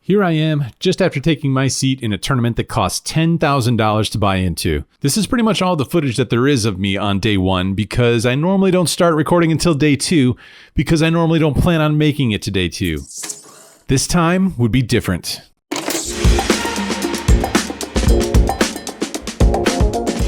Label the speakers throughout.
Speaker 1: Here I am, just after taking my seat in a tournament that cost $10,000 to buy into. This is pretty much all the footage that there is of me on day one, because I normally don't start recording until day two, because I normally don't plan on making it to day two. This time would be different.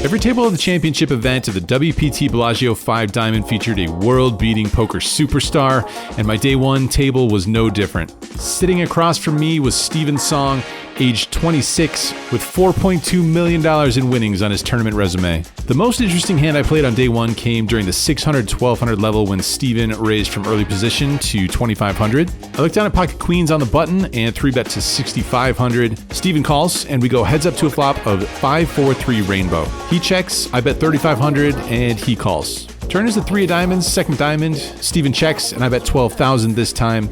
Speaker 1: Every table of the championship event of the WPT Bellagio 5 Diamond featured a world-beating poker superstar, and my day one table was no different. Sitting across from me was Steven Song, aged 26, with $4.2 million in winnings on his tournament resume. The most interesting hand I played on day one came during the 600-1200 level when Steven raised from early position to 2500. I looked down at pocket queens on the button and 3-bet to 6500. Steven calls, and we go heads up to a flop of 5-4-3 rainbow. He checks, I bet 3500, and he calls. Turn is the 3 of diamonds, second diamond. Steven checks, and I bet 12,000 this time.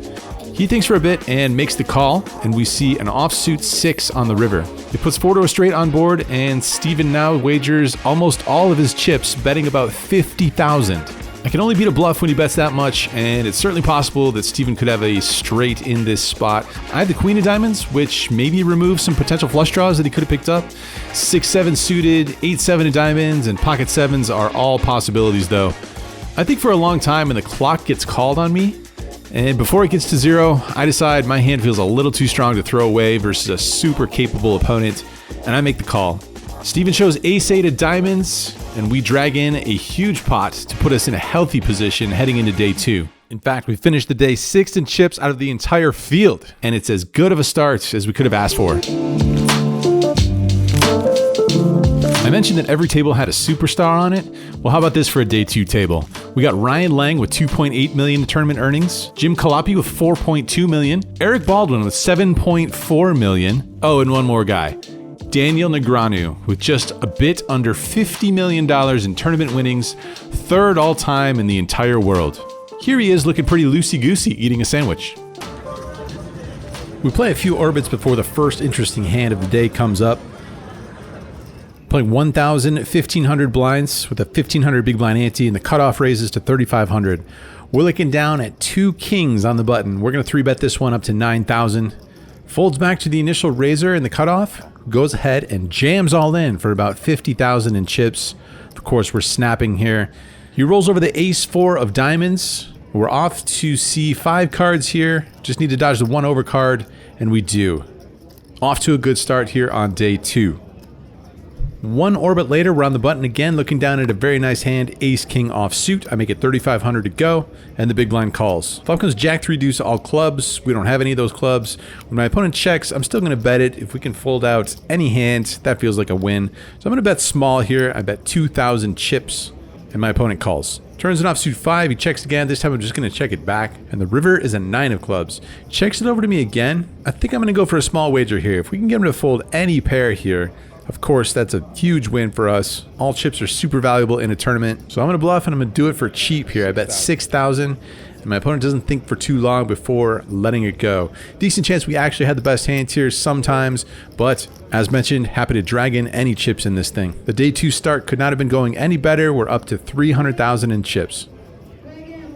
Speaker 1: He thinks for a bit and makes the call, and we see an offsuit 6 on the river. It puts 4 to a straight on board, and Steven now wagers almost all of his chips, betting about 50,000. I can only beat a bluff when he bets that much, and it's certainly possible that Steven could have a straight in this spot. I have the queen of diamonds, which maybe removes some potential flush draws that he could have picked up. 6-7 suited, 8-7 of diamonds, and pocket sevens are all possibilities though. I think for a long time when the clock gets called on me, and before it gets to 0, I decide my hand feels a little too strong to throw away versus a super capable opponent, and I make the call. Steven shows ace-8 of diamonds, and we drag in a huge pot to put us in a healthy position heading into day 2. In fact, we finished the day 6th in chips out of the entire field, and it's as good of a start as we could have asked for. I mentioned that every table had a superstar on it. Well, how about this for a day 2 table? We got Ryan Lang with 2.8 million in tournament earnings, Jim Calapi with 4.2 million, Eric Baldwin with 7.4 million. Oh, and one more guy, Daniel Negreanu with just a bit under $50 million in tournament winnings, third all time in the entire world. Here he is looking pretty loosey-goosey eating a sandwich. We play a few orbits before the first interesting hand of the day comes up. Playing 1,000, 1,500 blinds with a 1,500 big blind ante, and the cutoff raises to 3,500. We're looking down at 2 kings on the button. We're going to 3-bet this one up to 9,000. Folds back to the initial raiser and the cutoff, goes ahead and jams all in for about 50,000 in chips. Of course, we're snapping here. He rolls over the ace-4 of diamonds. We're off to see 5 cards here. Just need to dodge the 1 over card, and we do. Off to a good start here on day 2. 1 orbit later, we're on the button again, looking down at a very nice hand, ace-king offsuit. I make it 3,500 to go, and the big blind calls. Flop comes jack-3 deuce all clubs. We don't have any of those clubs. When my opponent checks, I'm still going to bet it. If we can fold out any hand, that feels like a win. So I'm going to bet small here. I bet 2,000 chips, and my opponent calls. Turns an offsuit 5, he checks again. This time I'm just going to check it back, and the river is a 9 of clubs. Checks it over to me again. I think I'm going to go for a small wager here. If we can get him to fold any pair here, of course, that's a huge win for us. All chips are super valuable in a tournament. So I'm going to bluff and I'm going to do it for cheap here. I bet 6,000 and my opponent doesn't think for too long before letting it go. Decent chance we actually had the best hands here sometimes, but as mentioned, happy to drag in any chips in this thing. The day 2 start could not have been going any better. We're up to 300,000 in chips.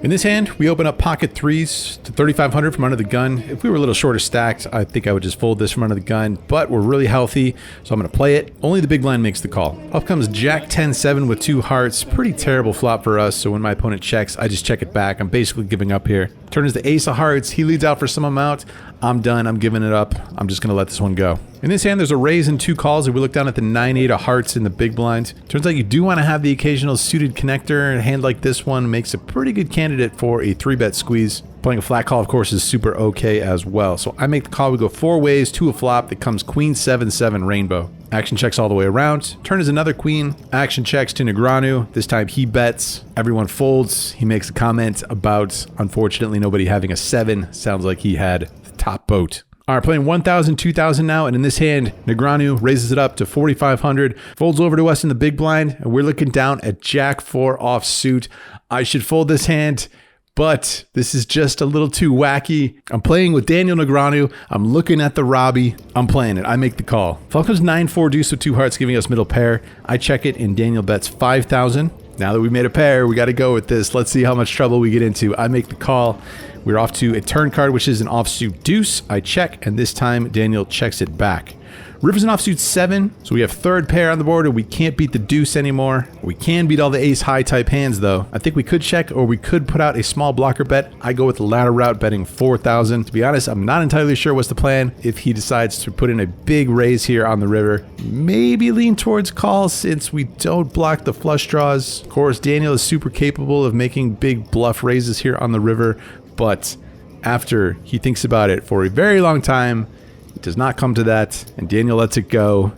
Speaker 1: In this hand, we open up pocket 3s to 3,500 from under the gun. If we were a little shorter stacked, I think I would just fold this from under the gun, but we're really healthy, so I'm going to play it. Only the big blind makes the call. Up comes Jack 10-7 with 2 hearts. Pretty terrible flop for us, so when my opponent checks, I just check it back. I'm basically giving up here. Turn is the ace of hearts. He leads out for some amount. I'm done. I'm giving it up. I'm just going to let this one go. In this hand, there's a raise and 2 calls, and we look down at the 9-8 of hearts in the big blind. Turns out you do want to have the occasional suited connector, and a hand like this one makes a pretty good candidate for a 3-bet squeeze. Playing a flat call, of course, is super okay as well. So I make the call. We go 4 ways to a flop that comes queen 7-7 rainbow. Action checks all the way around. Turn is another queen. Action checks to Negreanu. This time he bets. Everyone folds. He makes a comment about, unfortunately, nobody having a 7. Sounds like he had the top boat. All right, playing 1,000, 2,000 now, and in this hand, Negreanu raises it up to 4,500, folds over to us in the big blind, and we're looking down at Jack 4 offsuit. I should fold this hand, but this is just a little too wacky. I'm playing with Daniel Negreanu. I'm looking at the Robbie. I'm playing it. I make the call. Flop comes 9-4 deuce with 2 hearts, giving us middle pair. I check it, and Daniel bets 5,000. Now that we've made a pair, we got to go with this. Let's see how much trouble we get into. I make the call. We're off to a turn card, which is an offsuit deuce. I check, and this time Daniel checks it back. River's an offsuit 7, so we have third pair on the board, and we can't beat the deuce anymore. We can beat all the ace high type hands, though. I think we could check, or we could put out a small blocker bet. I go with the latter route, betting 4,000. To be honest, I'm not entirely sure what's the plan. If he decides to put in a big raise here on the river, maybe lean towards call since we don't block the flush draws. Of course, Daniel is super capable of making big bluff raises here on the river, but after he thinks about it for a very long time, it does not come to that, and Daniel lets it go.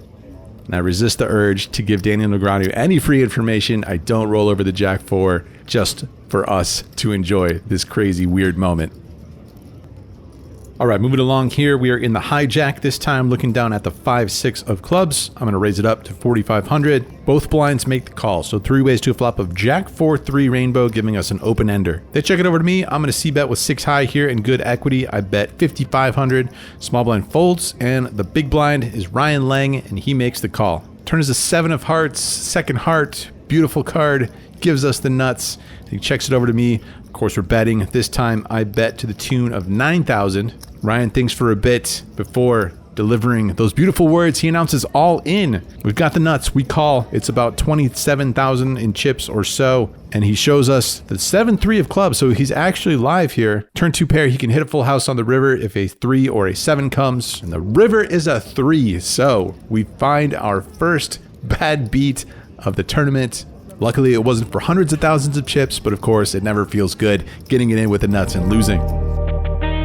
Speaker 1: And I resist the urge to give Daniel Negreanu any free information. I don't roll over the Jack 4 just for us to enjoy this crazy, weird moment. All right, moving along here, we are in the hijack this time, looking down at the 5-6 of clubs. I'm going to raise it up to 4,500. Both blinds make the call, so 3 ways to a flop of Jack 4-3 rainbow, giving us an open ender. They check it over to me. I'm going to c-bet with 6 high here in good equity. I bet 5,500. Small blind folds, and the big blind is Ryan Lang, and he makes the call. Turn is a 7 of hearts, second heart, beautiful card, gives us the nuts. He checks it over to me. Of course, we're betting. This time, I bet to the tune of 9,000. Ryan thinks for a bit before delivering those beautiful words. He announces all in. We've got the nuts. We call. It's about 27,000 in chips or so. And he shows us the 7-3 of clubs. So he's actually live here. Turn 2 pair. He can hit a full house on the river if a 3 or a 7 comes. And the river is a 3. So we find our first bad beat of the tournament. Luckily, it wasn't for hundreds of thousands of chips, but of course, it never feels good getting it in with the nuts and losing.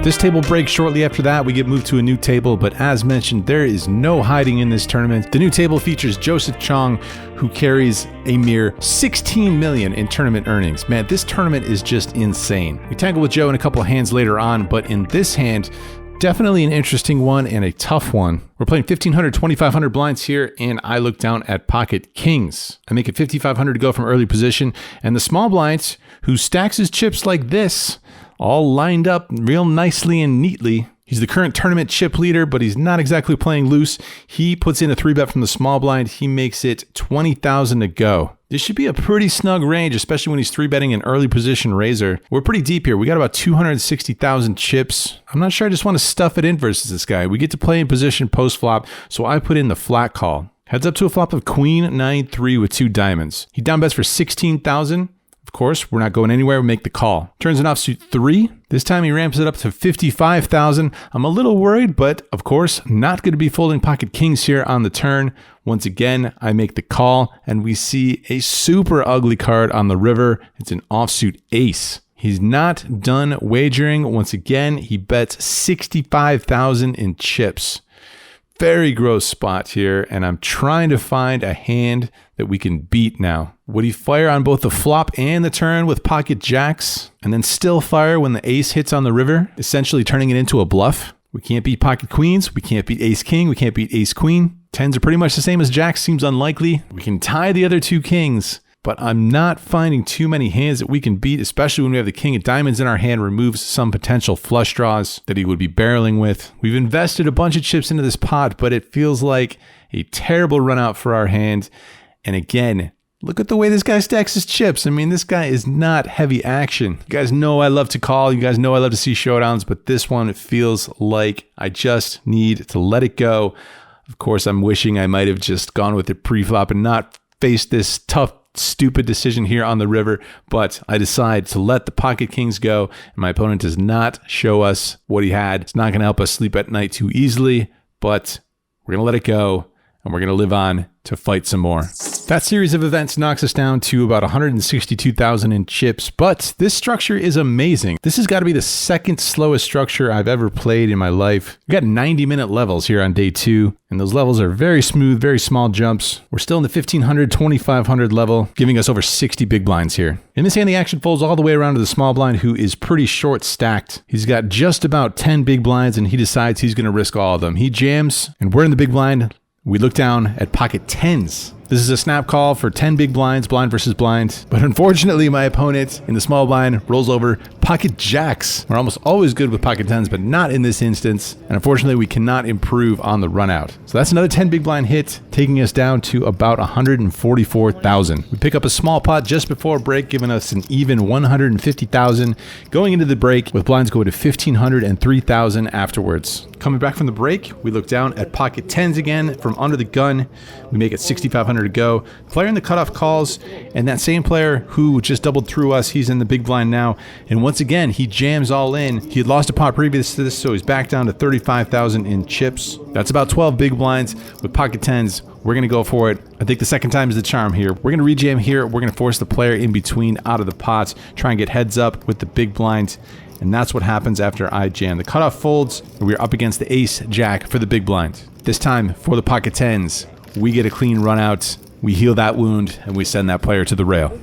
Speaker 1: This table breaks shortly after that. We get moved to a new table, but as mentioned, there is no hiding in this tournament. The new table features Joseph Chong, who carries a mere 16 million in tournament earnings. Man, this tournament is just insane. We tangle with Joe in a couple of hands later on, but in this hand, definitely an interesting one and a tough one. We're playing 1,500, 2,500 blinds here, and I look down at pocket kings. I make it 5,500 to go from early position, and the small blind, who stacks his chips like this, all lined up real nicely and neatly. He's the current tournament chip leader, but he's not exactly playing loose. He puts in a 3-bet from the small blind. He makes it 20,000 to go. This should be a pretty snug range, especially when he's 3-betting an early position raiser. We're pretty deep here. We got about 260,000 chips. I'm not sure I just want to stuff it in versus this guy. We get to play in position post-flop, so I put in the flat call. Heads up to a flop of Queen 9-3 with 2 diamonds. He down bets for 16,000. Of course, we're not going anywhere. We make the call. Turns an offsuit 3. This time he ramps it up to 55,000. I'm a little worried, but of course, not going to be folding pocket kings here on the turn. Once again, I make the call, and we see a super ugly card on the river. It's an offsuit ace. He's not done wagering. Once again, he bets 65,000 in chips. Very gross spot here, and I'm trying to find a hand that we can beat now. Would he fire on both the flop and the turn with pocket jacks, and then still fire when the ace hits on the river, essentially turning it into a bluff? We can't beat pocket queens, we can't beat ace king, we can't beat ace queen. Tens are pretty much the same as jacks, seems unlikely. We can tie the other 2 kings, but I'm not finding too many hands that we can beat, especially when we have the king of diamonds in our hand, removes some potential flush draws that he would be barreling with. We've invested a bunch of chips into this pot, but it feels like a terrible run out for our hand. And again, look at the way this guy stacks his chips. I mean, this guy is not heavy action. You guys know I love to call. You guys know I love to see showdowns, but this one feels like I just need to let it go. Of course, I'm wishing I might have just gone with it pre-flop and not faced this tough, stupid decision here on the river, but I decide to let the pocket kings go, and my opponent does not show us what he had. It's not going to help us sleep at night too easily, but we're going to let it go, and we're going to live on to fight some more. That series of events knocks us down to about 162,000 in chips, but this structure is amazing. This has got to be the second slowest structure I've ever played in my life. We got 90-minute levels here on day 2, and those levels are very smooth, very small jumps. We're still in the 1,500, 2,500 level, giving us over 60 big blinds here. In this hand, the action folds all the way around to the small blind, who is pretty short stacked. He's got just about 10 big blinds, and he decides he's going to risk all of them. He jams, and we're in the big blind. We look down at pocket tens. This is a snap call for 10 big blinds, blind versus blind. But unfortunately, my opponent in the small blind rolls over Pocket jacks. We're almost always good with pocket tens, but not in this instance. And unfortunately, we cannot improve on the run out. So that's another 10 big blind hit, taking us down to about 144,000. We pick up a small pot just before break, giving us an even 150,000 going into the break, with blinds going to 1,500 and 3,000 afterwards. Coming back from the break, we look down at pocket tens again from under the gun. We make it 6,500 to go. Player in the cutoff calls, and that same player who just doubled through us, he's in the big blind now. And once again, he jams all in. He had lost a pot previous to this, so he's back down to 35,000 in chips. That's about 12 big blinds with pocket tens. We're going to go for it. I think the second time is the charm here. We're going to rejam here. We're going to force the player in between out of the pots, try and get heads up with the big blind. And that's what happens after I jam. The cutoff folds, and we're up against the ace jack for the big blind. This time for the pocket tens, we get a clean run out. We heal that wound, and we send that player to the rail.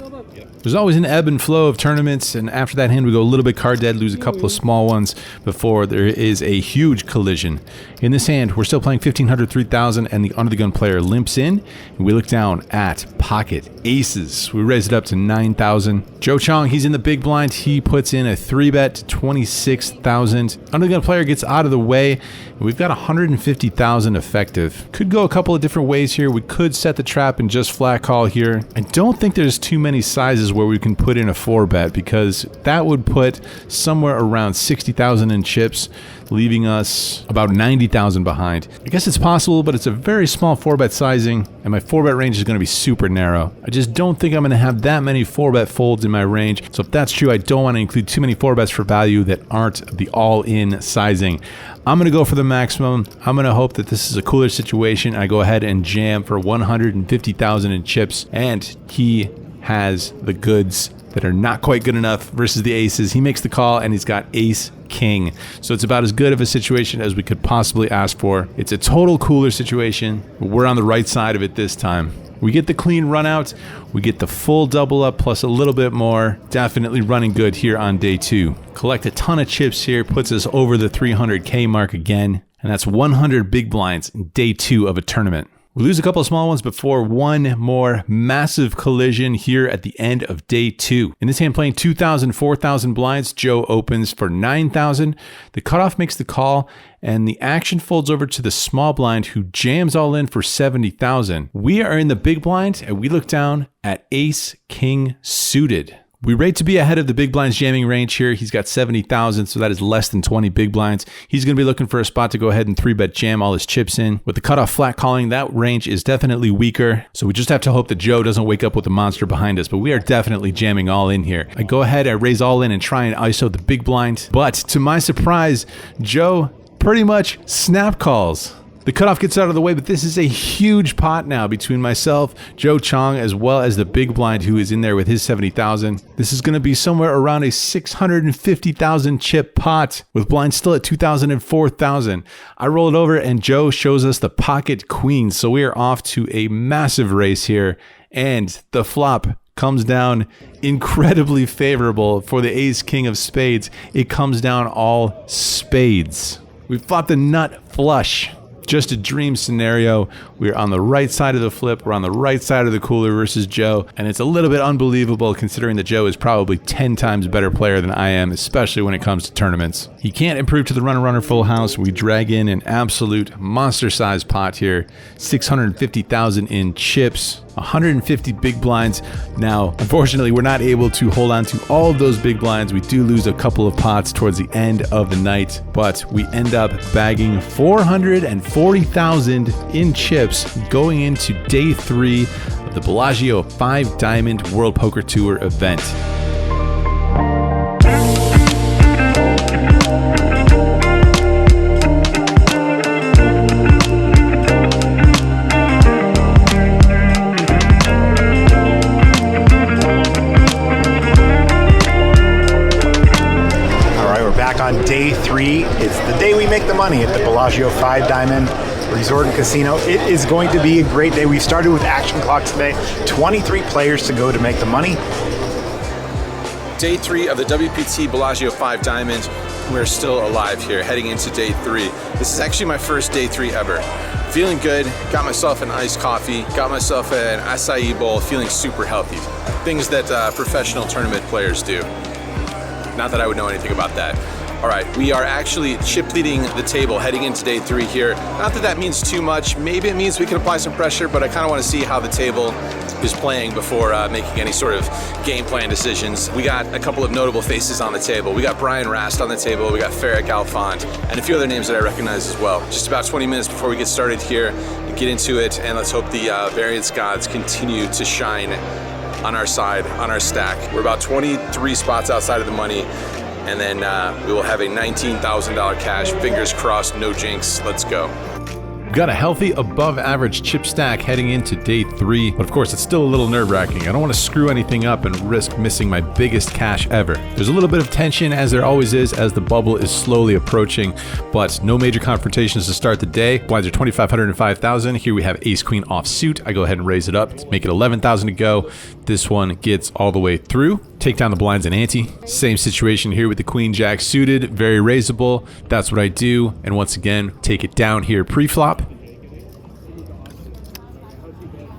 Speaker 1: There's always an ebb and flow of tournaments, and after that hand we go a little bit card dead, lose a couple of small ones before there is a huge collision. In this hand, we're still playing 1,500, 3,000, and the under the gun player limps in, and we look down at pocket aces. We raise it up to 9,000. Joe Chong, he's in the big blind. He puts in a 3-bet to 26,000. Under the gun player gets out of the way, and we've got 150,000 effective. Could go a couple of different ways here. We could set the trap and just flat call here. I don't think there's too many sizes where we can put in a 4-bet, because that would put somewhere around 60,000 in chips, leaving us about 90,000 behind. I guess it's possible, but it's a very small 4-bet sizing, and my 4-bet range is going to be super narrow. I just don't think I'm going to have that many 4-bet folds in my range. So if that's true, I don't want to include too many 4-bets for value that aren't the all-in sizing. I'm going to go for the maximum. I'm going to hope that this is a cooler situation. I go ahead and jam for 150,000 in chips, and he has the goods that are not quite good enough versus the aces. He makes the call, and he's got ace king. So it's about as good of a situation as we could possibly ask for. It's a total cooler situation, but we're on the right side of it this time. We get the clean run out. We get the full double up plus a little bit more. Definitely running good here on day 2. Collect a ton of chips here, puts us over the 300K mark again. And that's 100 big blinds in day 2 of a tournament. We lose a couple of small ones before one more massive collision here at the end of day 2. In this hand, playing 2,000, 4,000 blinds, Joe opens for 9,000. The cutoff makes the call, and the action folds over to the small blind, who jams all in for 70,000. We are in the big blind, and we look down at ace king suited. We rate to be ahead of the big blind's jamming range here. He's got 70,000, so that is less than 20 big blinds. He's going to be looking for a spot to go ahead and 3-bet jam all his chips in. With the cutoff flat calling, that range is definitely weaker, so we just have to hope that Joe doesn't wake up with a monster behind us, but we are definitely jamming all in here. I go ahead, I raise all in and try and ISO the big blind, but to my surprise, Joe pretty much snap calls. The cutoff gets out of the way, but this is a huge pot now between myself, Joe Chong, as well as the big blind who is in there with his 70,000. This is going to be somewhere around a 650,000 chip pot with blinds still at 2,000 and 4,000. I roll it over and Joe shows us the pocket queen. So we are off to a massive race here, and the flop comes down incredibly favorable for the ace king of spades. It comes down all spades. We fought the nut flush. Just a dream scenario. We're on the right side of the flip. We're on the right side of the cooler versus Joe. And it's a little bit unbelievable considering that Joe is probably 10 times better player than I am, especially when it comes to tournaments. He can't improve to the runner full house. We drag in an absolute monster size pot here. 650,000 in chips. 150 big blinds. Now, unfortunately, we're not able to hold on to all of those big blinds. We do lose a couple of pots towards the end of the night, but we end up bagging 440,000 in chips going into day 3 of the Bellagio 5 Diamond World Poker Tour event.
Speaker 2: On day 3, it's the day we make the money at the Bellagio 5 Diamond Resort and Casino. It is going to be a great day. We started with action clocks today. 23 players to go to make the money.
Speaker 1: Day 3 of the WPT Bellagio 5 Diamond. We're still alive here, heading into day 3. This is actually my first day 3 ever. Feeling good, got myself an iced coffee, got myself an acai bowl, feeling super healthy. Things that professional tournament players do.
Speaker 3: Not that I would know anything about that. All right, we are actually chip leading the table heading into day 3 here. Not that that means too much. Maybe it means we can apply some pressure, but I kind of want to see how the table is playing before making any sort of game plan decisions. We got a couple of notable faces on the table. We got Brian Rast on the table. We got Farrick Alfont, and a few other names that I recognize as well. Just about 20 minutes before we get started here and get into it, and let's hope the variance gods continue to shine on our side, on our stack. We're about 23 spots outside of the money. And then we will have a $19,000 cash. Fingers crossed, no jinx. Let's go.
Speaker 1: We've got a healthy above average chip stack heading into day 3, but of course it's still a little nerve-wracking. I don't want to screw anything up and risk missing my biggest cash ever. There's a little bit of tension, as there always is, as the bubble is slowly approaching, but no major confrontations to start the day. Blinds are 2,500 and 5,000. Here we have ace queen offsuit. I go ahead and raise it up to make it 11,000 to go. This one gets all the way through. Take down the blinds and ante. Same situation here with the queen jack suited, very raisable. That's what I do. And once again, take it down here pre-flop.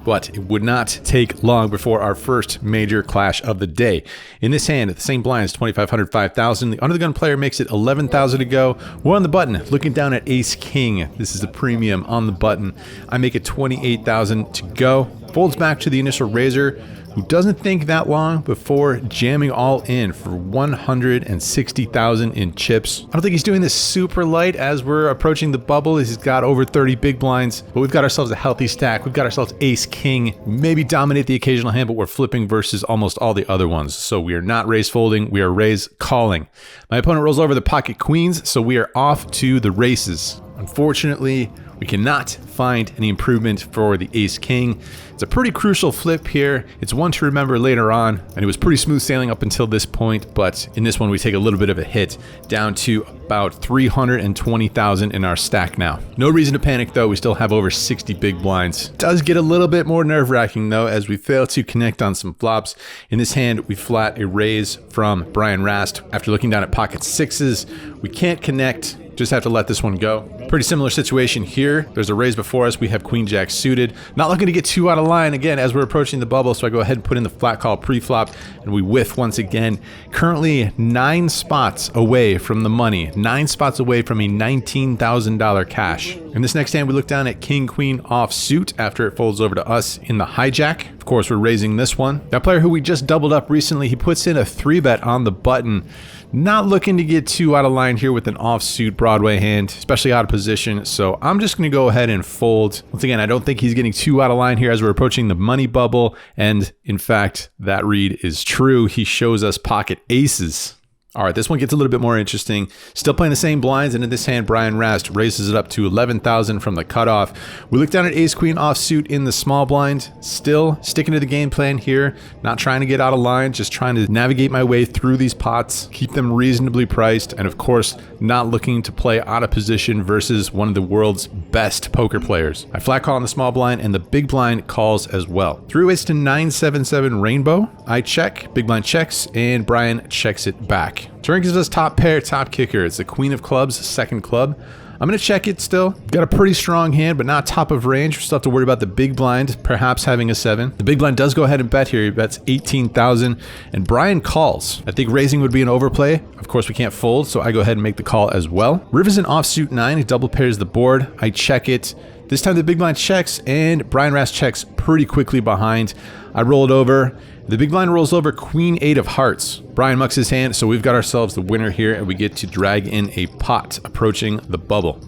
Speaker 1: But it would not take long before our first major clash of the day. In this hand, the same blinds, 2,500, 5,000. The under the gun player makes it 11,000 to go. We're on the button, looking down at ace king. This is the premium on the button. I make it 28,000 to go. Folds back to the initial raiser, who doesn't think that long before jamming all in for 160,000 in chips. I don't think he's doing this super light as we're approaching the bubble. He's got over 30 big blinds, but we've got ourselves a healthy stack. We've got ourselves ace king, maybe dominate the occasional hand, but we're flipping versus almost all the other ones. So we are not raise folding, we are raise calling. My opponent rolls over the pocket queens, so we are off to the races. Unfortunately, we cannot find any improvement for the ace king. It's a pretty crucial flip here. It's one to remember later on, and it was pretty smooth sailing up until this point, but in this one we take a little bit of a hit, down to about 320,000 in our stack now. No reason to panic though, we still have over 60 big blinds. It does get a little bit more nerve-wracking though, as we fail to connect on some flops. In this hand, we flat a raise from Brian Rast. After looking down at pocket sixes, we can't connect. Just have to let this one go. Pretty similar situation here. There's a raise before us. We have queen jack suited. Not looking to get too out of line again as we're approaching the bubble, so I go ahead and put in the flat call pre-flop, and we whiff once again. Currently 9 spots away from the money. 9 spots away from a $19,000 cash. In this next hand, we look down at king queen offsuit after it folds over to us in the hijack. Of course, we're raising this one. That player who we just doubled up recently, he puts in a 3-bet on the button. Not looking to get too out of line here with an offsuit Broadway hand, especially out of position. So I'm just going to go ahead and fold. Once again, I don't think he's getting too out of line here as we're approaching the money bubble. And in fact, that read is true. He shows us pocket aces. All right, this one gets a little bit more interesting. Still playing the same blinds, and in this hand, Brian Rast raises it up to 11,000 from the cutoff. We look down at ace queen offsuit in the small blind. Still sticking to the game plan here. Not trying to get out of line, just trying to navigate my way through these pots, keep them reasonably priced, and of course, not looking to play out of position versus one of the world's best poker players. I flat call on the small blind, and the big blind calls as well. Through ace to 9-7-7 rainbow. I check, big blind checks, and Brian checks it back. Turn gives us top pair, top kicker. It's the queen of clubs, second club. I'm going to check it still. Got a pretty strong hand, but not top of range. We still have to worry about the big blind, perhaps having a 7. The big blind does go ahead and bet here. He bets 18,000, and Brian calls. I think raising would be an overplay. Of course, we can't fold, so I go ahead and make the call as well. Rivers an offsuit 9. He double pairs the board. I check it. This time the big blind checks, and Brian Rast checks pretty quickly behind. I roll it over. The big blind rolls over queen 8 of hearts. Brian mucks his hand, so we've got ourselves the winner here, and we get to drag in a pot approaching the bubble.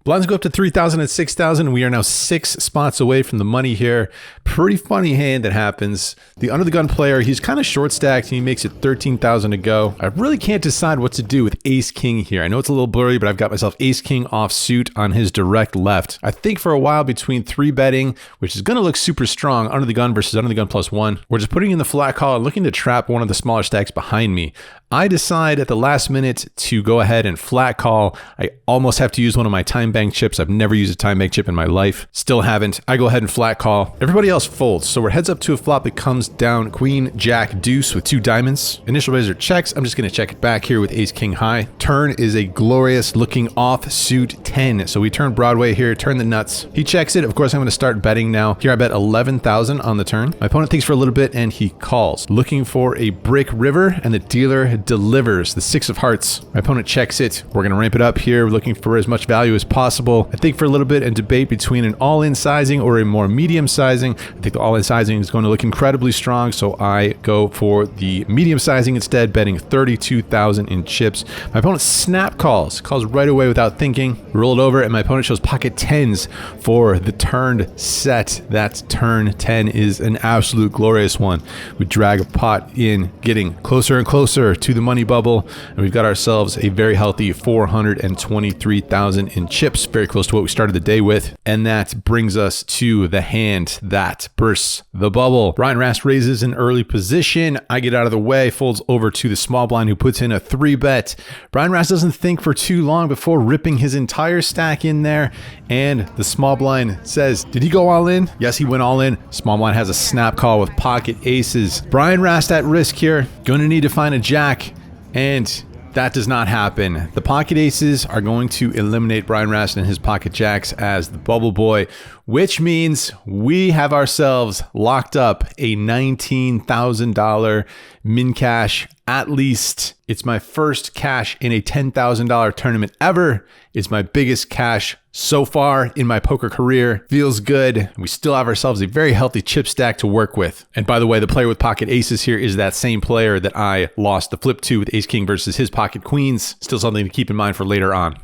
Speaker 1: Blinds go up to 3,000 and 6,000. We are now 6 spots away from the money here. Pretty funny hand that happens. The under the gun player, he's kind of short stacked. He makes it 13,000 to go. I really can't decide what to do with ace king here. I know it's a little blurry, but I've got myself ace king offsuit on his direct left. I think for a while between 3 betting, which is going to look super strong, under the gun versus under the gun +1, or just putting in the flat call and looking to trap one of the smaller stacks behind me. I decide at the last minute to go ahead and flat call. I almost have to use one of my time bank chips. I've never used a time bank chip in my life. Still haven't. I go ahead and flat call. Everybody else folds. So we're heads up to a flop that comes down queen, jack, deuce with 2 diamonds. Initial raiser checks. I'm just going to check it back here with ace, king high. Turn is a glorious looking offsuit 10. So we turn Broadway here, turn the nuts. He checks it. Of course, I'm going to start betting now. Here I bet 11,000 on the turn. My opponent thinks for a little bit and he calls. Looking for a brick river, and the dealer delivers the 6 of hearts. My opponent checks it. We're going to ramp it up here. We're looking for as much value as possible. I think for a little bit and debate between an all-in sizing or a more medium sizing. I think the all-in sizing is going to look incredibly strong, so I go for the medium sizing instead, betting 32,000 in chips. My opponent snap calls right away without thinking. Roll it over, and my opponent shows pocket 10s for the turned set. That turn 10 is an absolute glorious one. We drag a pot in, getting closer and closer to the money bubble, and we've got ourselves a very healthy 423,000 in chips, very close to what we started the day with. And that brings us to the hand that bursts the bubble. Brian Rast raises an early position. I get out of the way, folds over to the small blind, who puts in a 3-bet. Brian Rast doesn't think for too long before ripping his entire stack in there, and the small blind says, did he go all in? Yes, he went all in. Small blind has a snap call with pocket aces. Brian Rast at risk here. Going to need to find a jack, and that does not happen. The pocket aces are going to eliminate Brian Rast and his pocket jacks as the bubble boy, which means we have ourselves locked up a $19,000 min cash at least. It's my first cash in a $10,000 tournament ever. It's my biggest cash so far in my poker career. Feels good. We still have ourselves a very healthy chip stack to work with. And by the way, the player with pocket aces here is that same player that I lost the flip to with ace king versus his pocket queens. Still something to keep in mind for later on.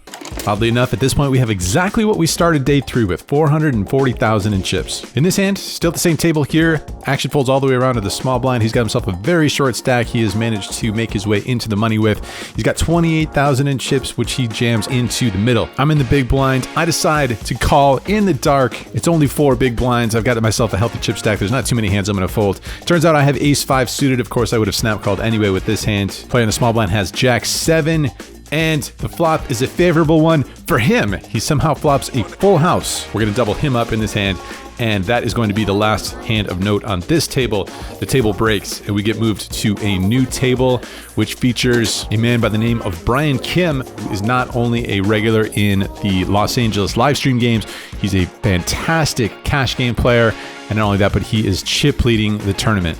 Speaker 1: Oddly enough, at this point, we have exactly what we started day 3 with, 440,000 in chips. In this hand, still at the same table here. Action folds all the way around to the small blind. He's got himself a very short stack he has managed to make his way into the money with. He's got 28,000 in chips, which he jams into the middle. I'm in the big blind. I decide to call in the dark. It's only 4 big blinds. I've got myself a healthy chip stack. There's not too many hands I'm going to fold. Turns out I have ace 5 suited. Of course, I would have snap called anyway with this hand. Player in the small blind has jack 7. And the flop is a favorable one for him. He somehow flops a full house. We're going to double him up in this hand, and that is going to be the last hand of note on this table. The table breaks, and we get moved to a new table, which features a man by the name of Brian Kim, who is not only a regular in the Los Angeles live stream games, he's a fantastic cash game player, and not only that, but he is chip leading the tournament.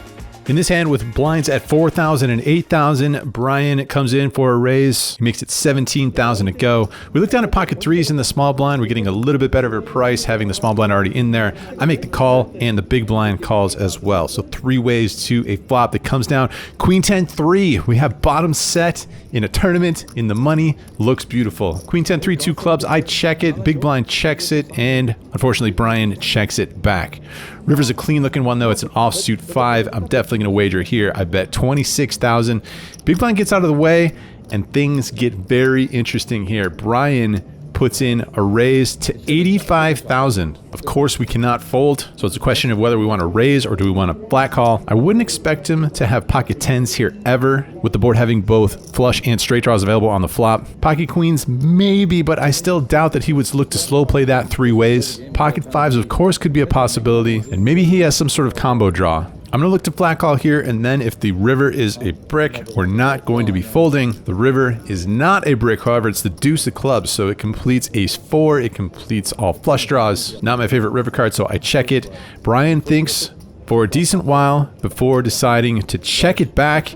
Speaker 1: In this hand with blinds at 4,000 and 8,000, Brian comes in for a raise. He makes it 17,000 to go. We look down at pocket 3s in the small blind. We're getting a little bit better of a price having the small blind already in there. I make the call and the big blind calls as well. So 3 ways to a flop that comes down. Queen 10-3. We have bottom set in a tournament in the money. Looks beautiful. Queen 10-3, 2 clubs. I check it. Big blind checks it. And unfortunately, Brian checks it back. River's a clean looking one though. It's an offsuit 5. I'm definitely going to wager here. I bet 26,000. Big blind gets out of the way and things get very interesting here. Brian puts in a raise to 85,000. Of course, we cannot fold, so it's a question of whether we want to raise or do we want to flat call. I wouldn't expect him to have pocket 10s here ever, with the board having both flush and straight draws available on the flop. Pocket queens, maybe, but I still doubt that he would look to slow play that 3 ways. Pocket 5s, of course, could be a possibility, and maybe he has some sort of combo draw. I'm going to look to flat call here, and then if the river is a brick, we're not going to be folding. The river is not a brick, however, it's the deuce of clubs, so it completes ace 4, it completes all flush draws. Not my favorite river card, so I check it. Brian thinks for a decent while before deciding to check it back.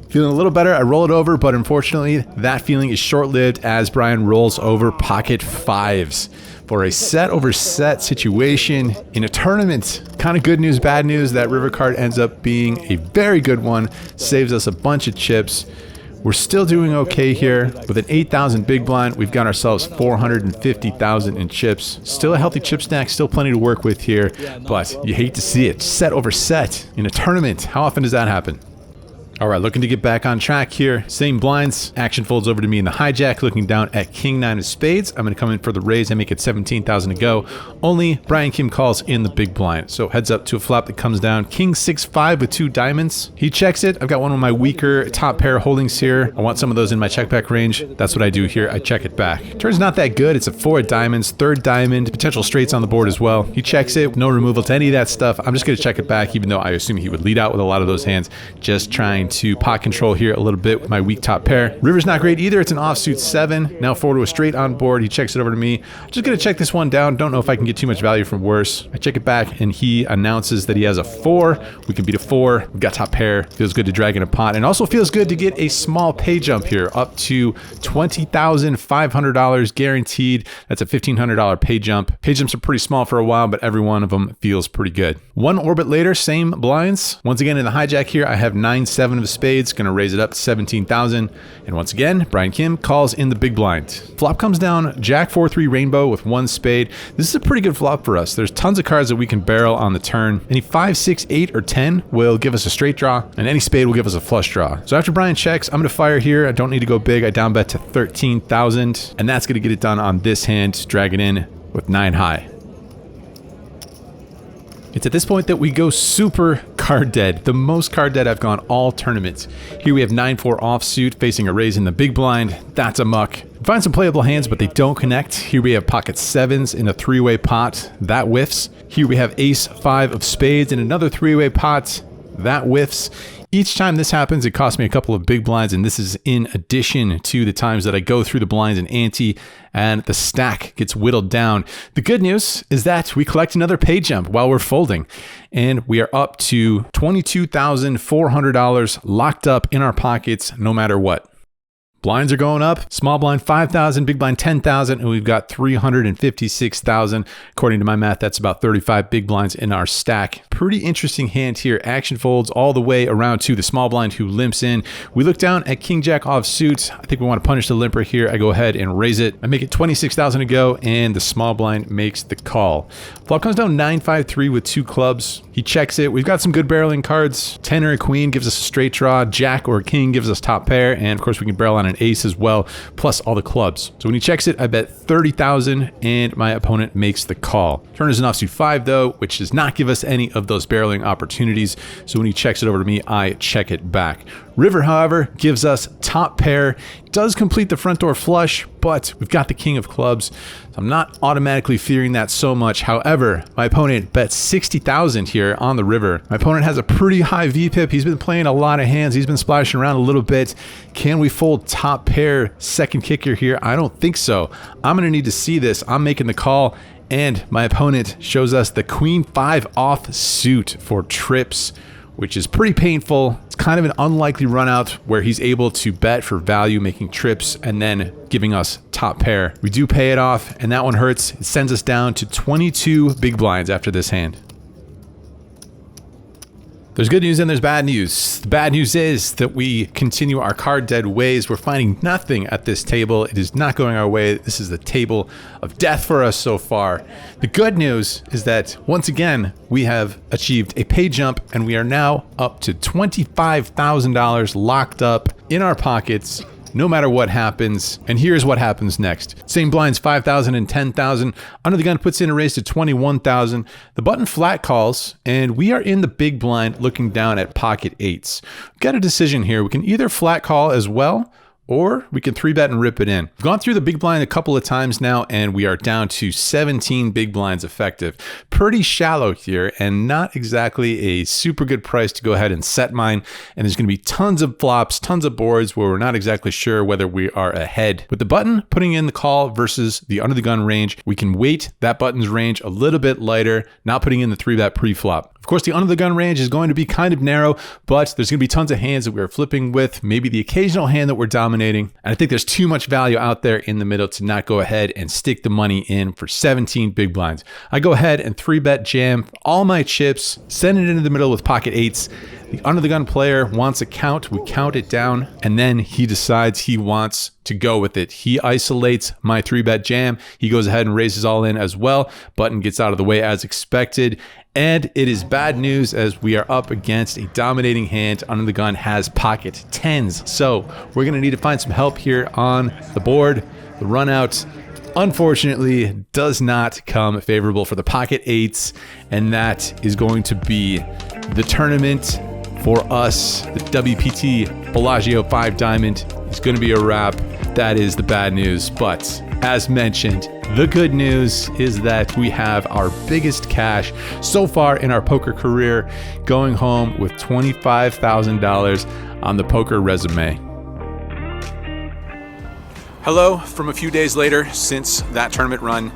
Speaker 1: Feeling a little better, I roll it over, but unfortunately, that feeling is short-lived as Brian rolls over pocket 5s. For a set over set situation in a tournament. Kind of good news, bad news. That river card ends up being a very good one. Saves us a bunch of chips. We're still doing okay here. With an 8,000 big blind, we've got ourselves 450,000 in chips. Still a healthy chip stack, still plenty to work with here. But you hate to see it. Set over set in a tournament. How often does that happen? All right, looking to get back on track here. Same blinds. Action folds over to me in the hijack, looking down at King 9 of spades. I'm going to come in for the raise and make it 17,000 to go. Only Brian Kim calls in the big blind. So heads up to a flop that comes down. King 6-5 with 2 diamonds. He checks it. I've got one of my weaker top pair holdings here. I want some of those in my check back range. That's what I do here. I check it back. Turn's not that good. It's a 4 of diamonds, 3rd diamond, potential straights on the board as well. He checks it. No removal to any of that stuff. I'm just going to check it back, even though I assume he would lead out with a lot of those hands. Just trying to pot control here a little bit with my weak top pair. River's not great either. It's an offsuit 7. Now 4 to a straight on board. He checks it over to me. Just going to check this one down. Don't know if I can get too much value from worse. I check it back and he announces that he has a 4. We can beat a 4. We've got top pair. Feels good to drag in a pot, and also feels good to get a small pay jump here up to $20,500 guaranteed. That's a $1,500 pay jump. Pay jumps are pretty small for a while, but every one of them feels pretty good. One orbit later, same blinds. Once again in the hijack here, I have 9-7 of spades. Going to raise it up to 17,000. And once again, Brian Kim calls in the big blind. Flop comes down Jack 4-3 rainbow with 1 spade. This is a pretty good flop for us. There's tons of cards that we can barrel on the turn. Any 5, 6, 8, or 10 will give us a straight draw, and any spade will give us a flush draw. So after Brian checks, I'm going to fire here. I don't need to go big. I down bet to 13,000, and that's going to get it done on this hand. Drag it in with 9 high. It's at this point that we go super card dead, the most card dead I've gone all tournaments. Here we have 9-4 offsuit facing a raise in the big blind. That's a muck. Find some playable hands, but they don't connect. Here we have pocket 7s in a 3-way pot. That whiffs. Here we have ace 5 of spades in another 3-way pot. That whiffs. Each time this happens, it costs me a couple of big blinds, and this is in addition to the times that I go through the blinds and ante, and the stack gets whittled down. The good news is that we collect another pay jump while we're folding, and we are up to $22,400 locked up in our pockets no matter what. Blinds are going up. Small blind 5,000, big blind 10,000, and we've got 356,000. According to my math, that's about 35 big blinds in our stack. Pretty interesting hand here. Action folds all the way around to the small blind who limps in. We look down at King Jack offsuit. I think we want to punish the limper here. I go ahead and raise it. I make it 26,000 to go, and the small blind makes the call. Flop comes down 9-5-3 with 2 clubs. He checks it. We've got some good barreling cards. 10 or a queen gives us a straight draw. Jack or a king gives us top pair, and of course we can barrel on an ace as well, plus all the clubs. So when he checks it, I bet 30,000, and my opponent makes the call. Turn is an offsuit 5 though, which does not give us any of those barreling opportunities. So when he checks it over to me, I check it back. River, however, gives us top pair. Does complete the front door flush, but we've got the king of clubs. So I'm not automatically fearing that so much. However, my opponent bets 60,000 here on the river. My opponent has a pretty high VPIP. He's been playing a lot of hands. He's been splashing around a little bit. Can we fold top pair second kicker here? I don't think so. I'm going to need to see this. I'm making the call, and my opponent shows us the queen 5 off suit for trips, which is pretty painful. It's kind of an unlikely run out where he's able to bet for value, making trips and then giving us top pair. We do pay it off, and that one hurts. It sends us down to 22 big blinds after this hand. There's good news and there's bad news. The bad news is that we continue our card dead ways. We're finding nothing at this table. It is not going our way. This is the table of death for us so far. The good news is that once again, we have achieved a pay jump, and we are now up to $25,000 locked up in our pockets, no matter what happens. And here's what happens next. Same blinds, 5,000 and 10,000. Under the gun puts in a raise to 21,000. The button flat calls, and we are in the big blind looking down at pocket 8s. We've got a decision here. We can either flat call as well, or we can 3-bet and rip it in. We've gone through the big blind a couple of times now, and we are down to 17 big blinds effective. Pretty shallow here, and not exactly a super good price to go ahead and set mine. And there's going to be tons of flops, tons of boards where we're not exactly sure whether we are ahead. With the button putting in the call versus the under the gun range, we can weight that button's range a little bit lighter, not putting in the 3-bet pre-flop. Of course, the under the gun range is going to be kind of narrow, but there's going to be tons of hands that we're flipping with, maybe the occasional hand that we're dominating. And I think there's too much value out there in the middle to not go ahead and stick the money in for 17 big blinds. I go ahead and 3-bet jam all my chips, send it into the middle with pocket 8s. The under the gun player wants a count. We count it down, and then he decides he wants to go with it. He isolates my 3-bet jam. He goes ahead and raises all in as well. Button gets out of the way as expected. And it is bad news as we are up against a dominating hand. Under the gun has pocket tens. So we're going to need to find some help here on the board. The run out, unfortunately, does not come favorable for the pocket eights. And that is going to be the tournament for us. The WPT Bellagio 5 Diamond is going to be a wrap. That is the bad news. But as mentioned, the good news is that we have our biggest cash so far in our poker career, going home with $25,000 on the poker resume.
Speaker 3: Hello from a few days later since that tournament run,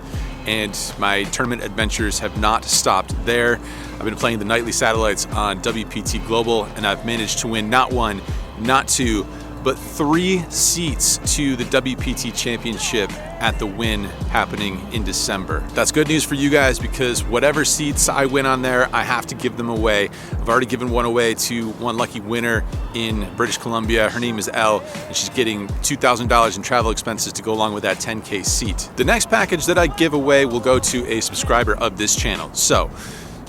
Speaker 3: and my tournament adventures have not stopped there. I've been playing the nightly satellites on WPT Global, and I've managed to win not one, not two, but 3 seats to the WPT Championship at the Wynn happening in December. That's good news for you guys because whatever seats I win on there, I have to give them away. I've already given one away to one lucky winner in British Columbia. Her name is Elle, and she's getting $2,000 in travel expenses to go along with that 10K seat. The next package that I give away will go to a subscriber of this channel. So,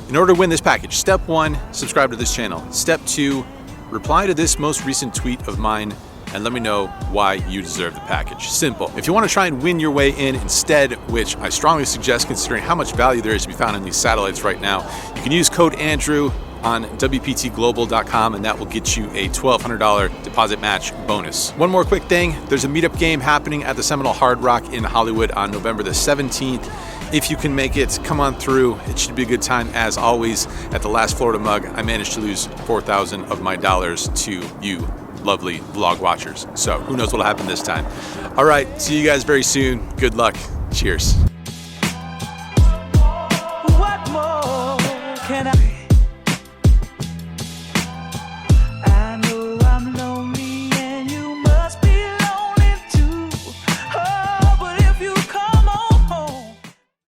Speaker 3: in order to win this package, step 1, subscribe to this channel. Step 2, reply to this most recent tweet of mine and let me know why you deserve the package. Simple. If you want to try and win your way in instead, which I strongly suggest considering how much value there is to be found in these satellites right now, you can use code Andrew on WPTglobal.com, and that will get you a $1,200 deposit match bonus. One more quick thing, there's a meetup game happening at the Seminole Hard Rock in Hollywood on November the 17th. If you can make it, come on through. It should be a good time. As always, at the last Florida Mug, I managed to lose 4,000 of my dollars to you lovely vlog watchers. So who knows what'll happen this time. All right, see you guys very soon. Good luck. Cheers.
Speaker 4: What more can I